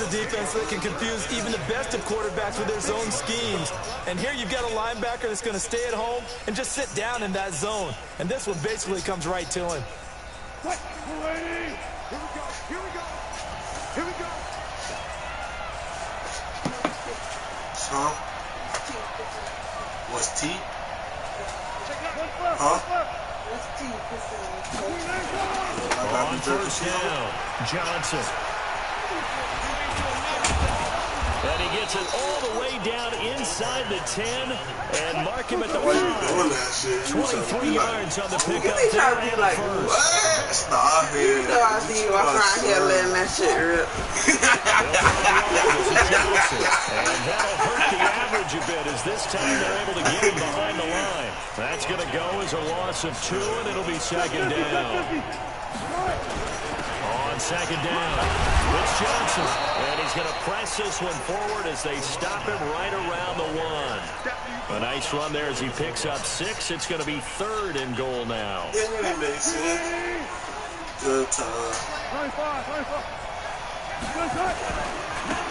a defense that can confuse even the best of quarterbacks with their zone schemes. And here you've got a linebacker that's going to stay at home and just sit down in that zone. And this one basically comes right to him. What? Here we go. Here we go. Here we go. Huh? What's T? Huh? On first down, Johnson. And he gets it all the way down inside the 10 and mark him at the 5. 23 yards on the pickup there and like, first. What? Nah, you know I see you walk around here letting that shit rip. And that'll hurt the average a bit as this time they're able to get him behind the line. That's going to go as a loss of 2, and it'll be second down. On second down, it's Johnson. And he's going to press this one forward as they stop him right around the 1. A nice run there as he picks up 6. It's going to be 3rd and goal now. Yeah, that makes sense. Good time.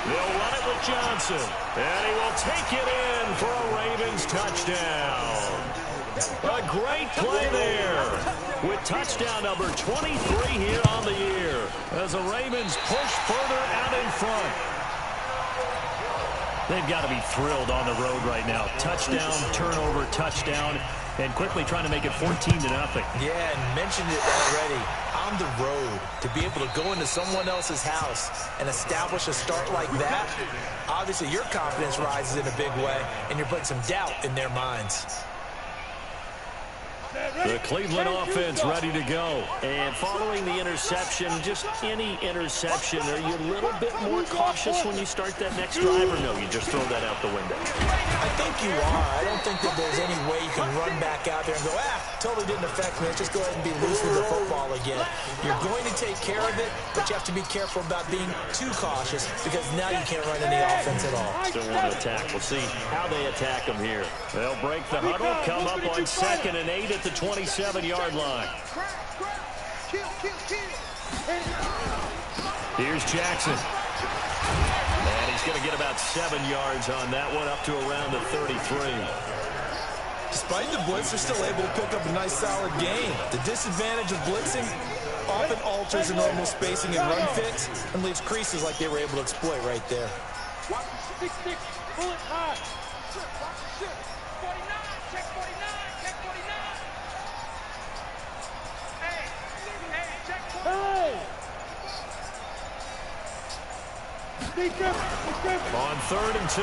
They'll run it with Johnson. And he will take it in for a Ravens touchdown. A great play there with touchdown number 23 here on the year as the Ravens push further out in front. They've got to be thrilled on the road right now. Touchdown, turnover, touchdown, and quickly trying to make it 14-0. Yeah, and mentioned it already. On the road, to be able to go into someone else's house and establish a start like that, obviously your confidence rises in a big way, and you're putting some doubt in their minds. The Cleveland offense ready to go. And following the interception, just any interception, are you a little bit more cautious when you start that next drive, or no, you just throw that out the window? I think you are. I don't think that there's any way you can run back out there and go, totally didn't affect me. Let's just go ahead and be loose with the football again. You're going to take care of it, but you have to be careful about being too cautious because now you can't run any offense at all. Still want to attack. We'll see how they attack them here. They'll break the huddle, come up on 2nd and 8 at the 27-yard line. Here's Jackson. And he's going to get about 7 yards on that one, up to around the 33. Despite the blitz, they're still able to pick up a nice, solid gain. The disadvantage of blitzing often alters the normal spacing and run fits and leaves creases like they were able to exploit right there. Bullet high. On 3rd and 2,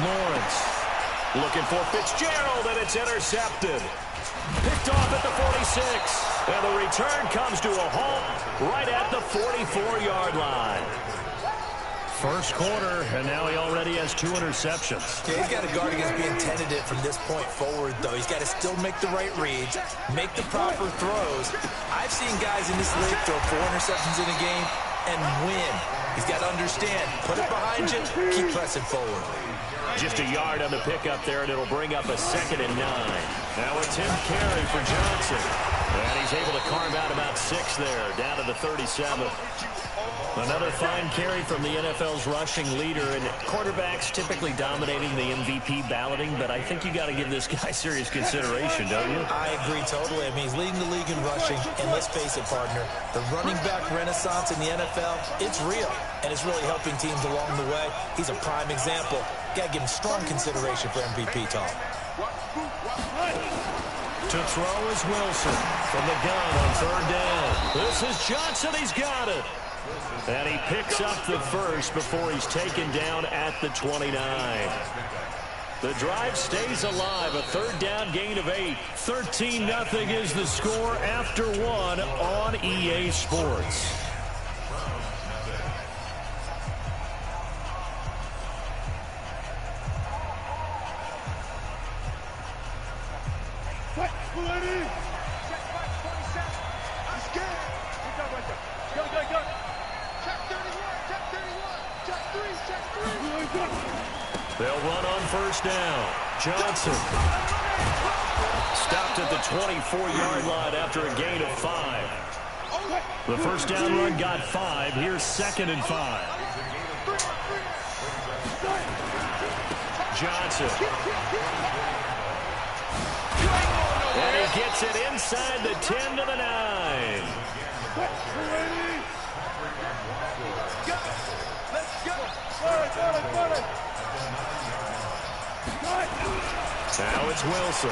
Lawrence looking for Fitzgerald, and it's intercepted. Picked off at the 46, and the return comes to a halt right at the 44-yard line. First quarter, and now he already has 2 interceptions. Yeah, he's got to guard against being tentative from this point forward, though. He's got to still make the right reads, make the proper throws. I've seen guys in this league throw 4 interceptions in a game and win. He's got to understand, put it behind you, keep pressing forward. Just a yard on the pickup there, and it'll bring up a 2nd and 9. Now a 10 carry for Johnson. And he's able to carve out about 6 there, down to the 37. Another fine carry from the NFL's rushing leader, and quarterbacks typically dominating the MVP balloting, but I think you got to give this guy serious consideration, don't you? I agree totally. I mean, he's leading the league in rushing, and let's face it, partner, the running back renaissance in the NFL, it's real, and it's really helping teams along the way. He's a prime example. Got to give him strong consideration for MVP talk. To throw is Wilson from the gun on 3rd down. This is Johnson. He's got it. And he picks up the first before he's taken down at the 29. The drive stays alive. A 3rd down gain of 8. 13-0 is the score after 1 on EA Sports. They'll run on 1st down. Johnson stopped at the 24-yard line after a gain of 5. The 1st down run got 5. Here's 2nd and 5. Johnson. And he gets it inside the 10 to the 9. Now it's Wilson.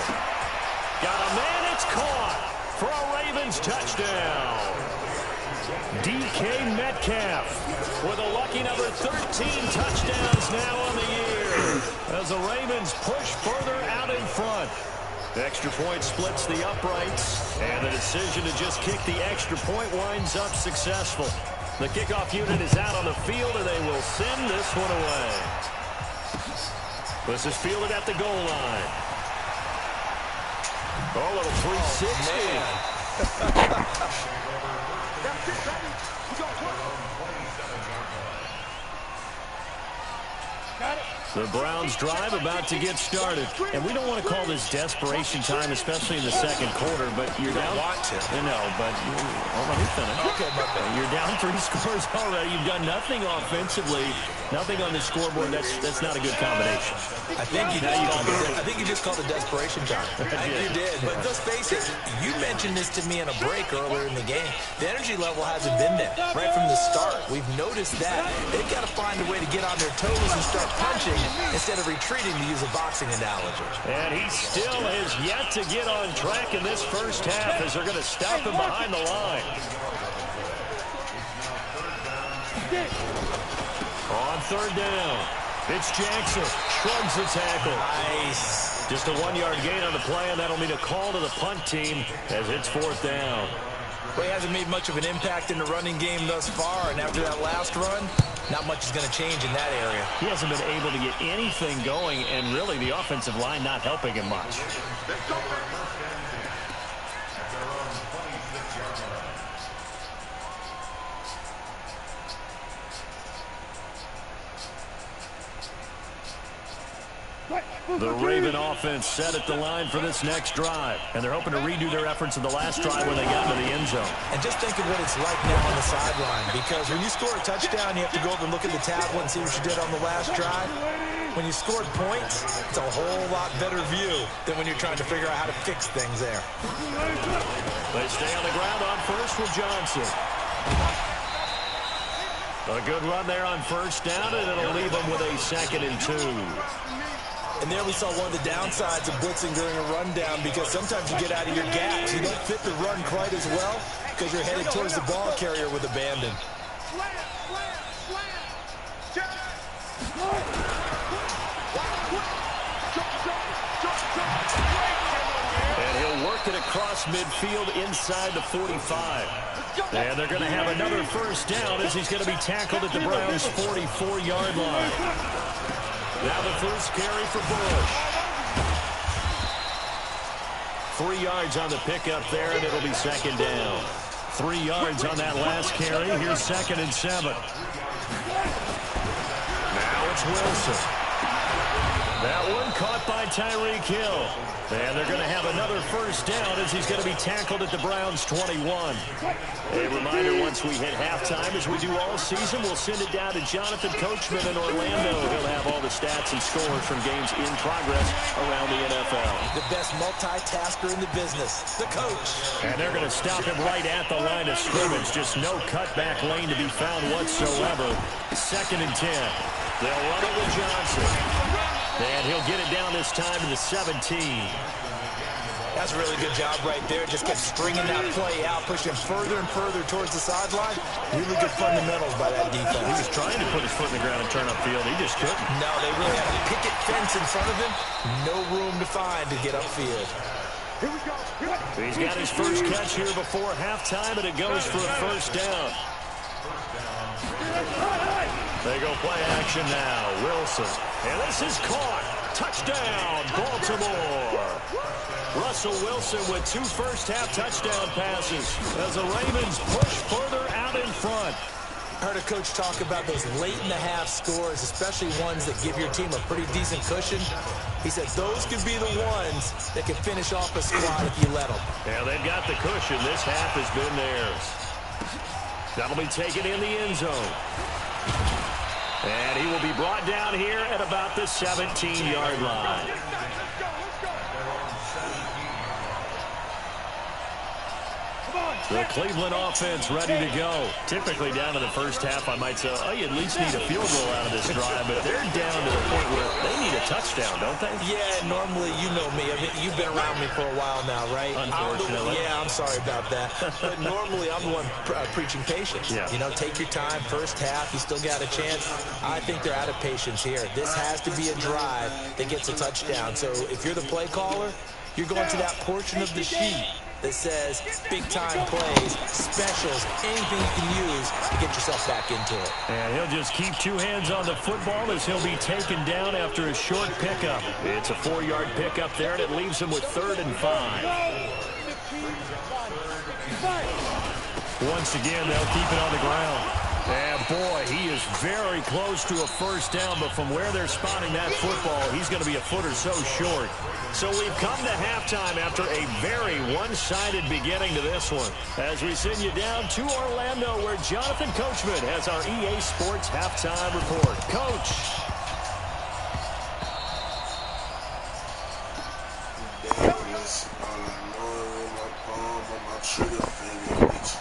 Got a man, it's caught for a Ravens touchdown. DK Metcalf with a lucky number 13 touchdowns now on the year as the Ravens push further out in front. The extra point splits the uprights, and the decision to just kick the extra point winds up successful. The kickoff unit is out on the field, and they will send this one away. This is fielded at the goal line. Oh, a little 360. The Browns drive about to get started. And we don't want to call this desperation time, especially in the second quarter, but you're down. Want to. I know, but let me finish. Okay, you're down 3 scores already. You've done nothing offensively, nothing on the scoreboard. That's not a good combination. I think you just called it desperation time. I think you did. But let's face it, you mentioned this to me in a break earlier in the game. The energy level hasn't been there right from the start. We've noticed that. They've got to find a way to get on their toes and start punching instead of retreating, to use a boxing analogy. And he still has yet to get on track in this first half as they're going to stop him behind the line. On third down, it's Jackson. Shrugs the tackle. Nice. Just a 1-yard gain on the play, and that'll mean a call to the punt team as it's fourth down. Well, he hasn't made much of an impact in the running game thus far, and after that last run, not much is going to change in that area. He hasn't been able to get anything going, and really the offensive line not helping him much. The Raven offense set at the line for this next drive, and they're hoping to redo their efforts in the last drive when they got into the end zone. And just think of what it's like now on the sideline, because when you score a touchdown, you have to go over and look at the tablet and see what you did on the last drive. When you scored points, it's a whole lot better view than when you're trying to figure out how to fix things there. They stay on the ground on first with Johnson. A good run there on first down, and it'll leave them with a 2nd and 2. And there we saw one of the downsides of blitzing during a rundown, because sometimes you get out of your gaps. You don't fit the run quite as well because you're headed towards the ball carrier with abandon. And he'll work it across midfield inside the 45. And they're going to have another first down as he's going to be tackled at the Browns' 44-yard line. Now the first carry for Bush. 3 yards on the pickup there, and it'll be 2nd down. 3 yards on that last carry. Here's 2nd and 7. Now it's Wilson. That one caught by Tyreek Hill. And they're going to have another first down as he's going to be tackled at the Browns' 21. A reminder, once we hit halftime, as we do all season, we'll send it down to Jonathan Coachman in Orlando. He'll have all the stats and scores from games in progress around the NFL. The best multitasker in the business, the coach. And they're going to stop him right at the line of scrimmage. Just no cutback lane to be found whatsoever. 2nd and 10. They'll run it with Johnson. And he'll get it down this time to the 17. That's a really good job right there. Just kept stringing that play out, pushing further and further towards the sideline. Really good fundamentals by that defense. He was trying to put his foot in the ground and turn upfield. He just couldn't. No, they really had a picket fence in front of him. No room to find to get upfield. He's got his first catch here before halftime, and it goes for a first down. They go play action now. Wilson. And this is caught. Touchdown, Baltimore. Russell Wilson with 2 first-half touchdown passes as the Ravens push further out in front. I heard a coach talk about those late-in-the-half scores, especially ones that give your team a pretty decent cushion. He said those could be the ones that could finish off a squad if you let them. Yeah, they've got the cushion. This half has been theirs. That'll be taken in the end zone. And he will be brought down here at about the 17-yard line. The Cleveland offense ready to go. Typically down to the first half, I might say, oh, you at least need a field goal out of this drive, but they're down to the point where they need a touchdown, don't they? Yeah, normally, you know me. I mean, you've been around me for a while now, right? Unfortunately. I'm sorry about that. But normally, I'm the one preaching patience. Yeah. You know, take your time. First half, you still got a chance. I think they're out of patience here. This has to be a drive that gets a touchdown. So if you're the play caller, you're going to that portion of the sheet that says big-time plays, specials, anything you can use to get yourself back into it. And he'll just keep two hands on the football as he'll be taken down after a short pickup. It's a 4-yard pickup there, and it leaves him with 3rd and 5. Once again, they'll keep it on the ground. And, boy, he is very close to a first down, but from where they're spotting that football, he's going to be a foot or so short. So we've come to halftime after a very one-sided beginning to this one. As we send you down to Orlando, where Jonathan Coachman has our EA Sports halftime report. Coach. Trigger finger, bitch.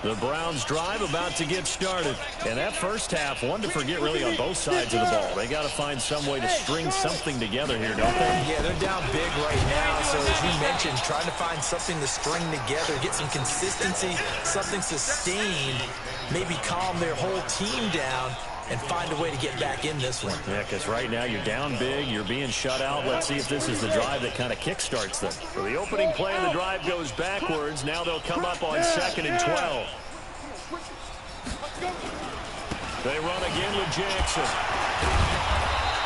The Browns drive about to get started. And that first half, one to forget really on both sides of the ball. They got to find some way to string something together here, don't they? Yeah, they're down big right now. So as you mentioned, trying to find something to string together, get some consistency, something sustained, maybe calm their whole team down and find a way to get back in this one. Yeah, because right now you're down big, you're being shut out. Let's see if this is the drive that kind of kickstarts them. So the opening play of the drive goes backwards. Now they'll come up on 2nd and 12. They run again with Jackson.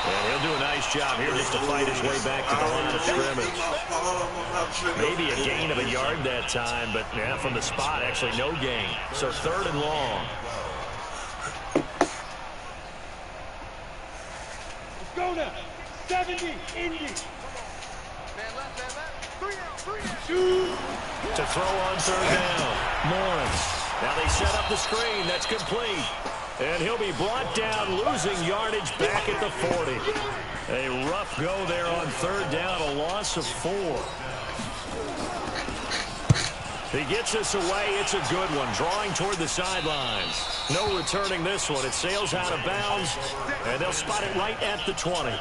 And he'll do a nice job here just to fight his way back to the line of scrimmage. Maybe a gain of a yard that time, but yeah, from the spot, actually no gain. So 3rd and long. Go now. 70, Indy. To throw on 3rd down. Morris. Now they set up the screen. That's complete. And he'll be brought down, losing yardage back at the 40. A rough go there on 3rd down, a loss of 4. He gets this away. It's a good one, drawing toward the sidelines. No returning this one. It sails out of bounds, and they'll spot it right at the 20.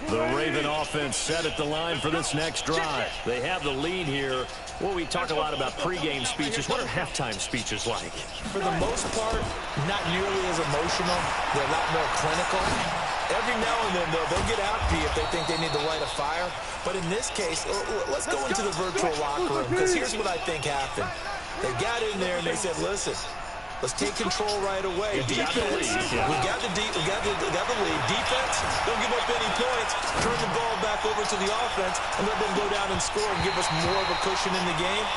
The Raven offense set at the line for this next drive. They have the lead here. Well, we talk a lot about pregame speeches. What are halftime speeches like? For the most part, not nearly as emotional. They're a lot more clinical. Every now and then, they'll get out to you if they think they need to light a fire. But in this case, let's go into the virtual locker room, because here's what I think happened. They got in there and they said, listen, let's take control right away. Defense, we got the lead. Defense, don't give up any points. Turn the ball back over to the offense and let them go down and score and give us more of a cushion in the game.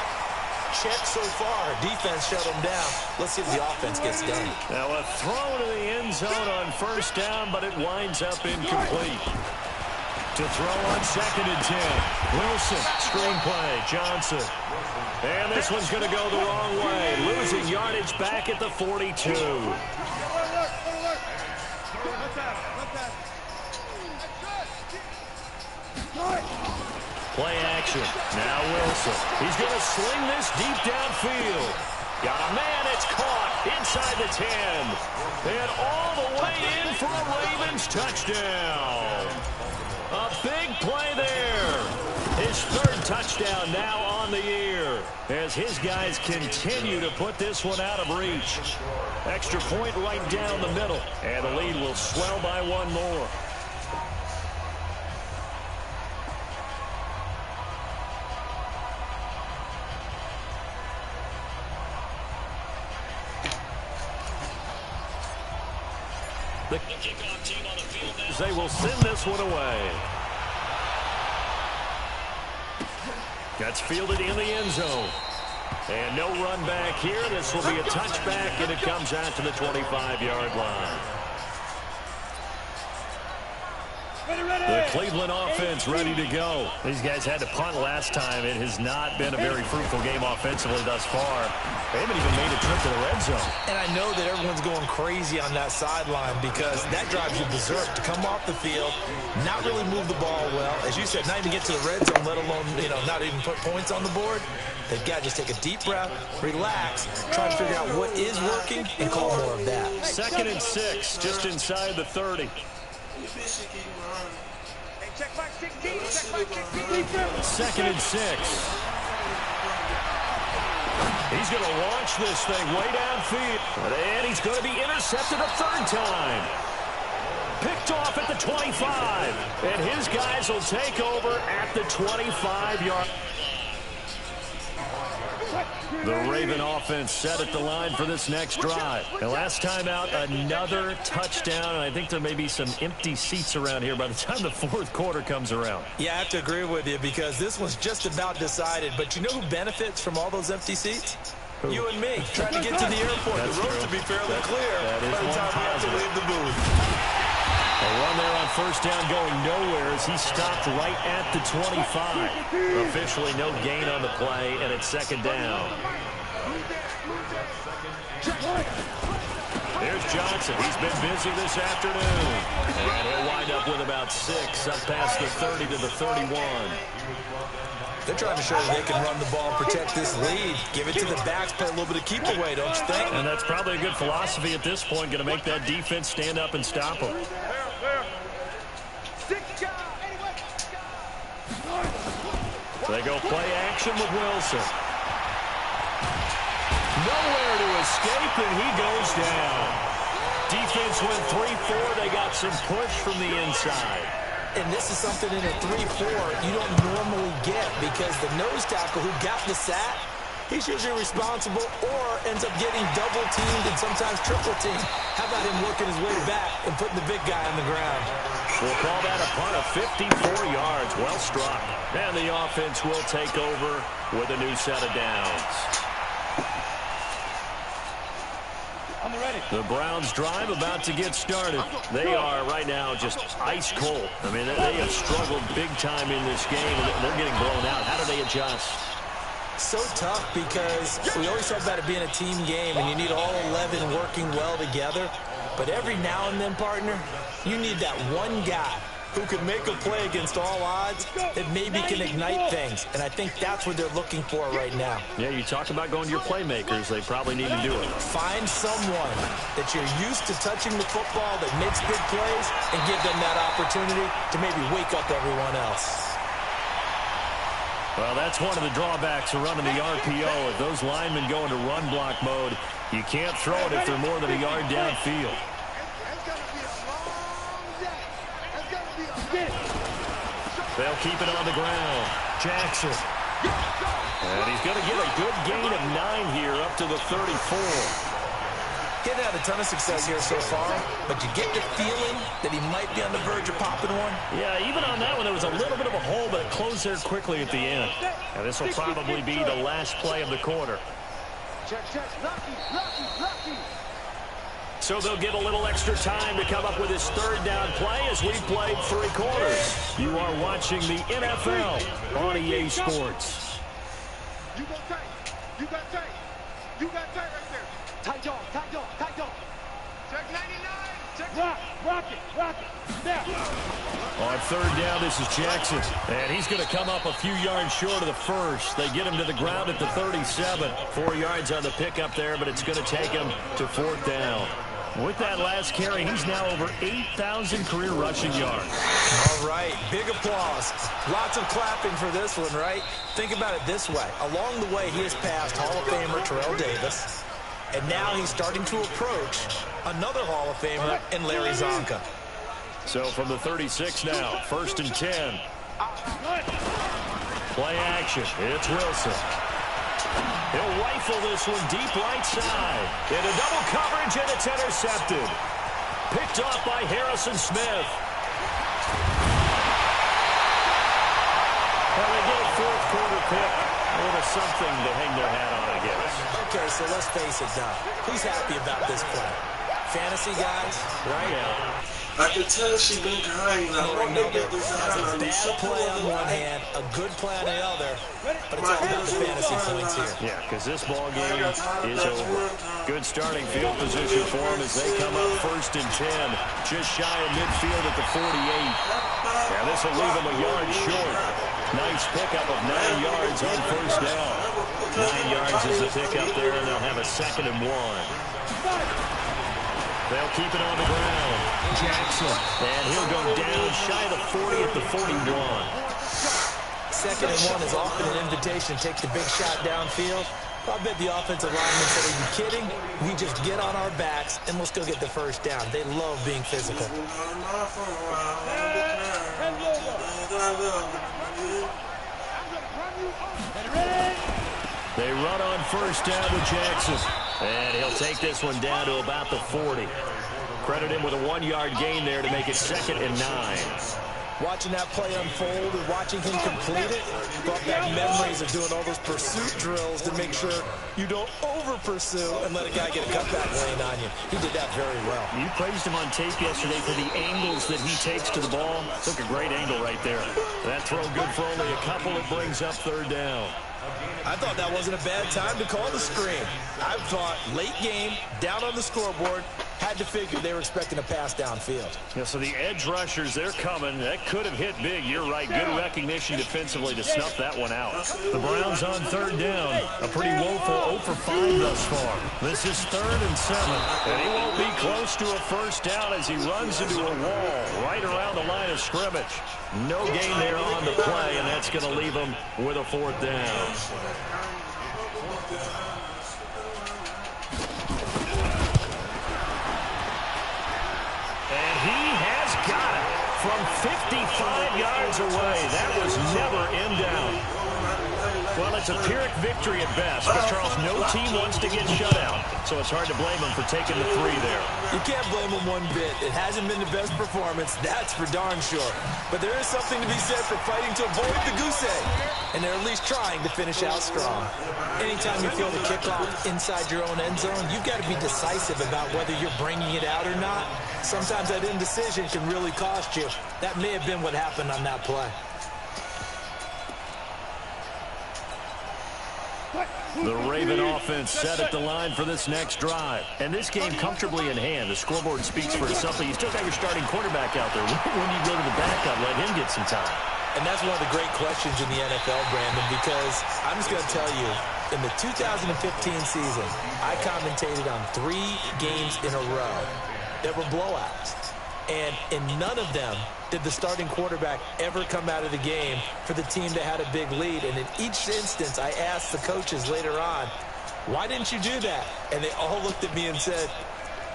Check so far. Defense shut them down. Let's see if the offense gets done. Now a throw to the end zone on 1st down, but it winds up incomplete. To throw on 2nd and 10. Wilson, screenplay, Johnson. And this one's going to go the wrong way. Losing yardage back at the 42. Play action. Now Wilson. He's going to sling this deep downfield. Got a man. It's caught inside the 10. And all the way in for a Ravens touchdown. A big play there. His 3rd touchdown now on the year as his guys continue to put this one out of reach. Extra point right down the middle, and the lead will swell by 1 more. The kickoff team on the field now. They will send this one away. That's fielded in the end zone. And no run back here. This will be a touchback, and it comes out to the 25-yard line. The Cleveland offense ready to go. These guys had to punt last time. It has not been a very fruitful game offensively thus far. They haven't even made a trip to the red zone. And I know that everyone's going crazy on that sideline because that drives you berserk to come off the field, not really move the ball well. As you said, not even get to the red zone, let alone, not even put points on the board. They've got to just take a deep breath, relax, try to figure out what is working, and call more of that. 2nd and 6, just inside the 30. Second and 6. He's going to launch this thing way downfield. And he's going to be intercepted a 3rd time. Picked off at the 25. And his guys will take over at the 25-yard. The Raven offense set at the line for this next drive. And last time out, another touchdown. And I think there may be some empty seats around here by the time the 4th quarter comes around. Yeah, I have to agree with you because this one's just about decided. But you know who benefits from all those empty seats? Who? You and me, trying to get to the airport. The roads to be fairly clear by the time we have to leave the booth. A run there on 1st down going nowhere as he stopped right at the 25. Officially no gain on the play, and it's 2nd down. There's Johnson. He's been busy this afternoon. And he'll wind up with about 6 up past the 30 to the 31. They're trying to show that they can run the ball, protect this lead. Give it to the backs, play a little bit of keep away, don't you think? And that's probably a good philosophy at this point, going to make that defense stand up and stop them. They go play action with Wilson. Nowhere to escape, and he goes down. Defense went 3-4. They got some push from the inside. And this is something in a 3-4 you don't normally get because the nose tackle who got the sack, he's usually responsible or ends up getting double-teamed and sometimes triple-teamed. How about him working his way back and putting the big guy on the ground? We'll call that a punt of 54 yards. Well struck. And the offense will take over with a new set of downs. The Browns drive about to get started. They are right now just ice cold. I mean, they have struggled big time in this game, and they're getting blown out. How do they adjust? So tough because we always talk about it being a team game, and you need all 11 working well together. But every now and then, partner, you need that one guy who can make a play against all odds that maybe can ignite things. And I think that's what they're looking for right now. Yeah, you talk about going to your playmakers. They probably need to do it. Find someone that you're used to touching the football that makes big plays and give them that opportunity to maybe wake up everyone else. Well, that's one of the drawbacks of running the RPO. If those linemen go into run block mode, you can't throw it if they're more than a yard downfield. They'll keep it on the ground. Jackson. And he's going to get a good gain of 9 here up to the 34. He hasn't had a ton of success here so far, but you get the feeling that he might be on the verge of popping one. Yeah, even on that one, there was a little bit of a hole, but it closed there quickly at the end. And this will probably be the last play of the quarter. So they'll get a little extra time to come up with his 3rd down play as we played 3 quarters. You are watching the NFL on EA Sports. You go tight. You got tight. You got tight right there. Tight dog, tight dog, tight dog. Check 99. Check rock it. There. On 3rd down, this is Jackson. And he's going to come up a few yards short of the first. They get him to the ground at the 37. 4 yards on the pickup there, but it's going to take him to 4th down. With that last carry, he's now over 8,000 career rushing yards. All right, big applause. Lots of clapping for this one, right? Think about it this way. Along the way, he has passed Hall of Famer Terrell Davis, and now he's starting to approach another Hall of Famer in Larry Zonka. So from the 36 now, 1st and 10. Play action. It's Wilson. He'll rifle this one deep right side. Into double coverage, and it's intercepted. Picked off by Harrison Smith. Well, they get a 4th quarter pick. little something to hang their hat on, I guess. Okay, so let's face it, Doc. Who's happy about this play? Fantasy guys, right? Yeah. I can tell she been crying. I want to get this That's a bad play on one hand, a good play on the other, but it's all about the fantasy points here. Yeah, because this ball game is over. Good starting field position for them as they come up 1st and 10, just shy of midfield at the 48. Yeah, this will leave them a yard short. Nice pickup of 9 yards on 1st down. 9 yards is the pickup there, and they'll have a 2nd and 1. They'll keep it on the ground. Jackson. And he'll go down shy of the 40 at the 41. 2nd and 1 is often an invitation to take the big shot downfield. I bet the offensive lineman said, are you kidding? We just get on our backs and let's go get the 1st down. They love being physical. They run on 1st down with Jackson. And he'll take this one down to about the 40. Credit him with a 1-yard gain there to make it 2nd and 9. Watching that play unfold and watching him complete it brought back memories of doing all those pursuit drills to make sure you don't over-pursue and let a guy get a cutback lane on you. He did that very well. You praised him on tape yesterday for the angles that he takes to the ball. Took a great angle right there. That throw good for only a couple. It brings up 3rd down. I thought that wasn't a bad time to call the screen. I thought late game, down on the scoreboard, had to figure they were expecting a pass downfield. Yeah, so the edge rushers, they're coming. That could have hit big. You're right. Good recognition defensively to snuff that one out. The Browns on 3rd down. A pretty woeful 0 for 5 thus far. This is 3rd and 7. And he won't be close to a 1st down as he runs into a wall right around the line of scrimmage. No gain there on the play, and that's going to leave him with a 4th down. And he has got it from 55 yards away. That was never in doubt. Well, it's a Pyrrhic victory at best, but Charles, no team wants to get shut out, so it's hard to blame him for taking the 3 there. You can't blame him one bit. It hasn't been the best performance, that's for darn sure. But there is something to be said for fighting to avoid the goose egg, and they're at least trying to finish out strong. Anytime you feel the kickoff inside your own end zone, you've got to be decisive about whether you're bringing it out or not. Sometimes that indecision can really cost you. That may have been what happened on that play. The Raven offense set at the line for this next drive. And this game comfortably in hand. The scoreboard speaks for itself. You still got your starting quarterback out there. When you go to the backup, let him get some time. And that's one of the great questions in the NFL, Brandon, because I'm just going to tell you, in the 2015 season, I commentated on 3 games in a row that were blowouts. And in none of them did the starting quarterback ever come out of the game for the team that had a big lead. And in each instance, I asked the coaches later on, why didn't you do that? And they all looked at me and said,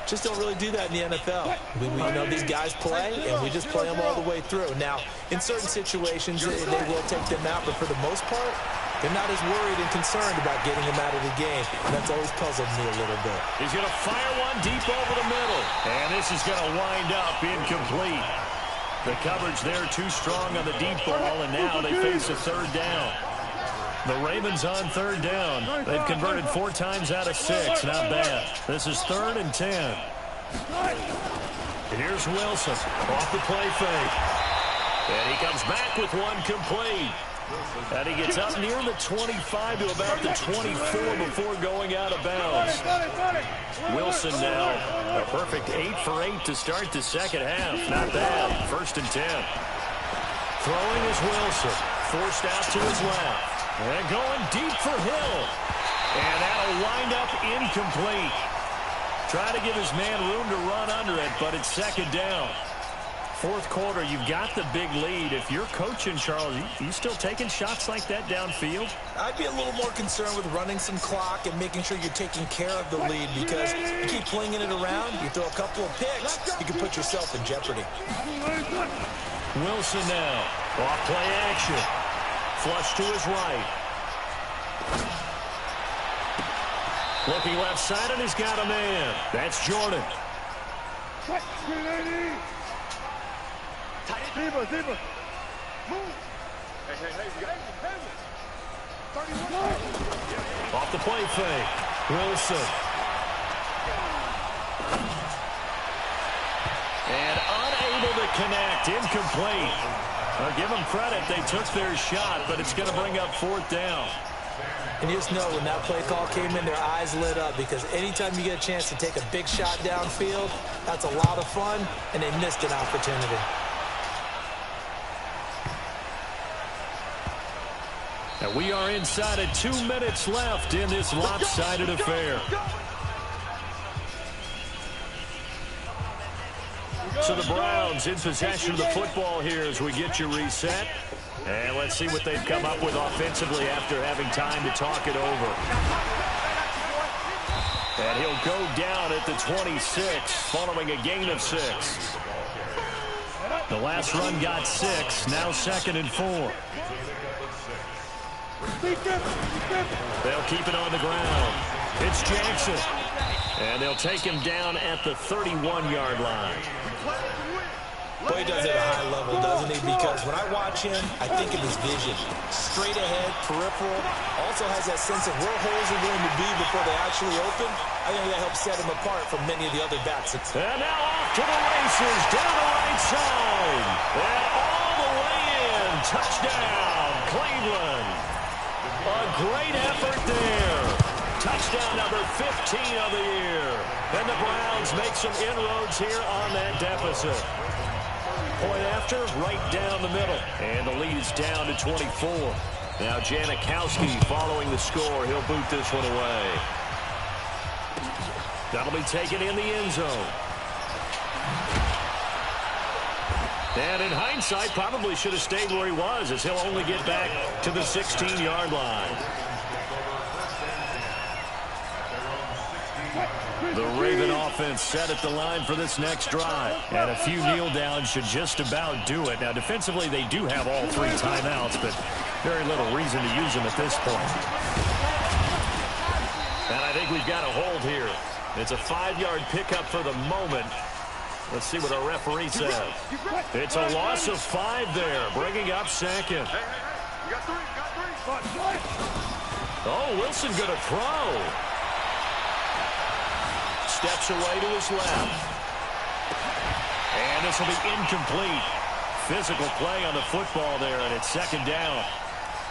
just don't really do that in the NFL. We know these guys play, and we just play them all the way through. Now, in certain situations, they will take them out, but for the most part, they're not as worried and concerned about getting them out of the game. And that's always puzzled me a little bit. He's going to fire one deep over the middle. And this is going to wind up incomplete. The coverage there too strong on the deep ball, and now they face a 3rd down. The Ravens on 3rd down. They've converted 4 times out of 6. Not bad. This is 3rd and 10. Here's Wilson off the play fake. And he comes back with one complete. And he gets up near the 25 to about the 24 before going out of bounds. Wilson now a perfect 8 for 8 to start the second half. Not bad. 1st and 10. Throwing is Wilson. Forced out to his left. And going deep for Hill. And that'll wind up incomplete. Trying to give his man room to run under it, but it's 2nd down. 4th quarter, you've got the big lead. If you're coaching, Charles, you still taking shots like that downfield? I'd be a little more concerned with running some clock and making sure you're taking care of the lead, because you keep flinging it around, you throw a couple of picks, you can put yourself in jeopardy. Wilson now. Off play action. Flush to his right. Looking left side, and he's got a man. That's Jordan. Zebra. Move. Hey. Off the play fake. Wilson. And unable to connect. Incomplete. Well, give them credit. They took their shot, but it's going to bring up 4th down. And you just know when that play call came in, their eyes lit up, because anytime you get a chance to take a big shot downfield, that's a lot of fun, and they missed an opportunity. And we are inside of 2 minutes left in this lopsided affair. So the Browns in possession of the football here as we get you reset. And let's see what they've come up with offensively after having time to talk it over. And he'll go down at the 26 following a gain of 6. The last run got 6, now 2nd and 4. They'll keep it on the ground. It's Jackson. And they'll take him down at the 31-yard line. Boy, he does it at a high level, doesn't he? Because when I watch him, I think of his vision. Straight ahead, peripheral. Also has that sense of where holes are going to be before they actually open. I think that helps set him apart from many of the other backs. And now off to the races, down the right side. And all the way in. Touchdown, Cleveland. A great effort there. Touchdown number 15 of the year. And the Browns make some inroads here on that deficit. Point after, right down the middle. And the lead is down to 24. Now Janikowski following the score. He'll boot this one away. That'll be taken in the end zone. And in hindsight, probably should have stayed where he was, as he'll only get back to the 16-yard line. The Raven offense set at the line for this next drive. And a few kneel downs should just about do it. Now, defensively, they do have all 3 timeouts, but very little reason to use them at this point. And I think we've got a hold here. It's a 5-yard pickup for the moment. Let's see what our referee says. It's a loss of 5 there, bringing up 2nd. Oh, Wilson going to throw. Steps away to his left. And this will be incomplete. Physical play on the football there, and it's 2nd down.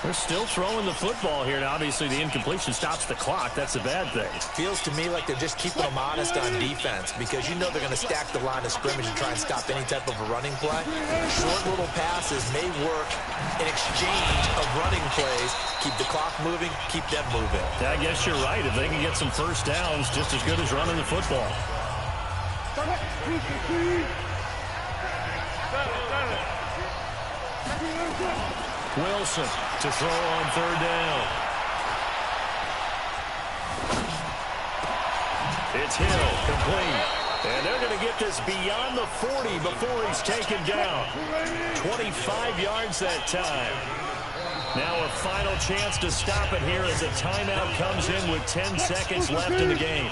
They're still throwing the football here. Now, obviously, the incompletion stops the clock. That's a bad thing. Feels to me like they're just keeping them honest on defense, because you know they're going to stack the line of scrimmage and try and stop any type of a running play. Short little passes may work in exchange of running plays. Keep the clock moving, keep them moving. Yeah, I guess you're right. If they can get some first downs, just as good as running the football. Wilson to throw on 3rd down. It's Hill, complete. And they're going to get this beyond the 40 before he's taken down. 25 yards that time. Now a final chance to stop it here as a timeout comes in with 10 seconds left in the game.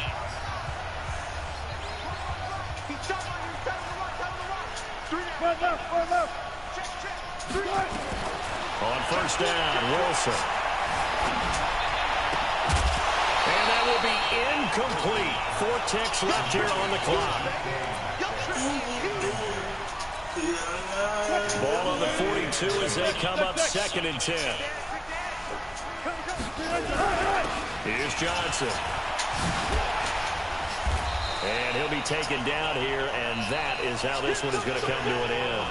On 1st down, Wilson. And that will be incomplete. 4 ticks left here on the clock. Ball on the 42 as they come up 2nd and 10. Here's Johnson. And he'll be taken down here, and that is how this one is going to come to an end.